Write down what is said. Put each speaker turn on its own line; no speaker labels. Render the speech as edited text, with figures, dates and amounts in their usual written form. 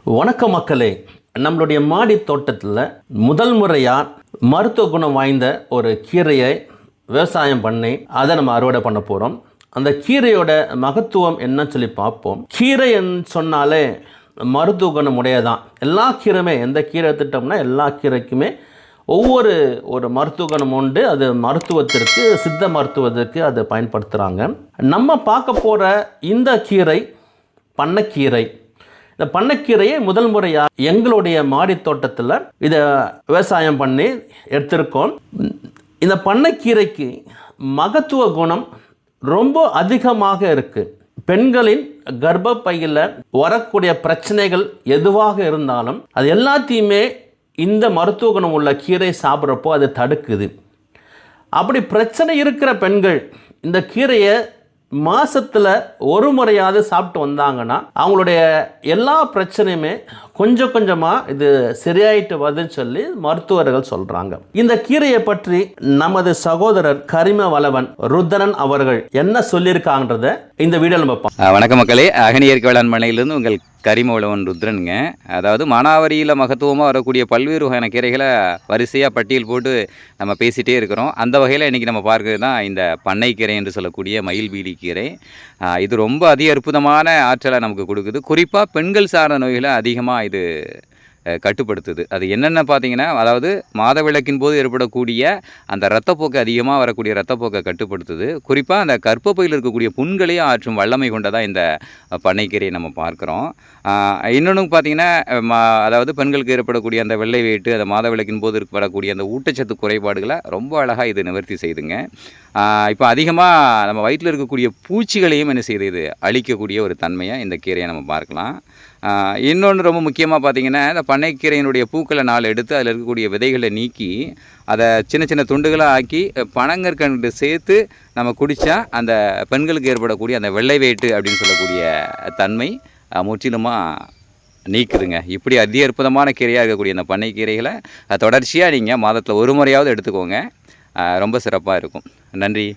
வணக்கம் மக்களே. நம்மளுடைய மாடி தோட்டத்தில் முதல் முறையாக மருத்துவ குணம் வாய்ந்த ஒரு கீரையை விவசாயம் பண்ணி அதை நம்ம அறுவடை பண்ண போகிறோம். அந்த கீரையோட மகத்துவம் என்னன்னு சொல்லி பார்ப்போம். கீரைன்னு சொன்னாலே மருத்துவ குணம் உடையதான். எல்லா கீரையுமே, எந்த கீரை எடுத்துட்டோம்னா எல்லா கீரைக்குமே ஒரு மருத்துவ குணம் உண்டு. அது மருத்துவத்திற்கு, சித்த மருத்துவத்திற்கு அதை பயன்படுத்துகிறாங்க. நம்ம பார்க்க போகிற இந்த கீரை பண்ணைக்கீரை. இந்த பண்ணைக்கீரையை முதல் முறையாக எங்களுடைய மாடி தோட்டத்தில் இதை விவசாயம் பண்ணி எடுத்திருக்கோம். இந்த பண்ணைக்கீரைக்கு மகத்துவ குணம் ரொம்ப அதிகமாக இருக்குது. பெண்களின் கர்ப்பப்பையில் வரக்கூடிய பிரச்சனைகள் எதுவாக இருந்தாலும் அது எல்லாத்தையுமே இந்த மருத்துவ குணம் உள்ள கீரை சாப்பிட்றப்போ அது தடுக்குது. அப்படி பிரச்சனை இருக்கிற பெண்கள் இந்த கீரையை மாதத்தில் ஒரு முறையாவது சாப்பிட்டு வந்தாங்கன்னா அவங்களுடைய எல்லா பிரச்சனையுமே கொஞ்சம் கொஞ்சமாக இது சரியாயிட்டு வருதுன்னு சொல்லி மருத்துவர்கள் சொல்கிறாங்க. இந்த கீரையை பற்றி நமது சகோதரர் கரிமவளவன் ருத்ரன் அவர்கள் என்ன சொல்லியிருக்காங்கன்றத இந்த வீடியோவில் நம்ம பார்ப்போம்.
வணக்கம் மக்களே, அகனியற்கை வேளாண்மனையிலிருந்து உங்கள் கரிமவளவன் ருத்ரனுங்க. அதாவது மானாவாரியில் மகத்துவமாக வரக்கூடிய பல்வேறு வகையான கீரைகளை வரிசையாக பட்டியல் போட்டு நம்ம பேசிகிட்டே இருக்கிறோம். அந்த வகையில் இன்றைக்கி நம்ம பார்க்குறது தான் இந்த பண்ணைக்கீரை என்று சொல்லக்கூடிய மயில்பீலி கீரை. இது ரொம்ப அற்புதமான ஆற்றலை நமக்கு கொடுக்குது. குறிப்பாக பெண்கள் சார்ந்த நோய்களை அதிகமாக இது கட்டுப்படுத்துது. அது என்னென்ன பார்த்தீங்கன்னா, அதாவது மாதவிலக்கின் போது ஏற்படக்கூடிய அந்த இரத்தப்போக்கு, அதிகமாக வரக்கூடிய இரத்தப்போக்கை கட்டுப்படுத்துது. குறிப்பாக அந்த கர்ப்பப்பையில் இருக்கக்கூடிய புண்களையும் ஆற்றும் வல்லமை கொண்டதாக இந்த பண்ணைக்கீரையை நம்ம பார்க்குறோம். இன்னொன்று பார்த்தீங்கன்னா, அதாவது பெண்களுக்கு ஏற்படக்கூடிய அந்த வெள்ளை வேட்டு, அந்த மாதவிலக்கின் போது வரக்கூடிய அந்த ஊட்டச்சத்து குறைபாடுகளை ரொம்ப அழகாக இது நிவர்த்தி செய்துங்க. இப்போ அதிகமாக நம்ம வயிற்றில் இருக்கக்கூடிய பூச்சிகளையும் என்ன செய்யுது, இது அழிக்கக்கூடிய ஒரு தன்மையை இந்த கீரையை நம்ம பார்க்கலாம். இன்னொன்று ரொம்ப முக்கியமாக பார்த்திங்கன்னா, இந்த பண்ணைக்கீரையினுடைய பூக்களை 4 எடுத்து அதில் இருக்கக்கூடிய விதைகளை நீக்கி அதை சின்ன சின்ன துண்டுகளாக ஆக்கி பனங்கற்கண்டு சேர்த்து நம்ம குடித்தா அந்த பெண்களுக்கு ஏற்படக்கூடிய அந்த வெள்ளை வேட்டு அப்படின்னு சொல்லக்கூடிய தன்மை முற்றிலுமாக நீக்குதுங்க. இப்படி அற்புதமான கீரையாக இருக்கக்கூடிய அந்த பண்ணைக்கீரைகளை தொடர்ச்சியாக நீங்கள் மாதத்தில் ஒரு முறையாவது எடுத்துக்கோங்க. ரொம்ப சிறப்பாக இருக்கும். நன்றி.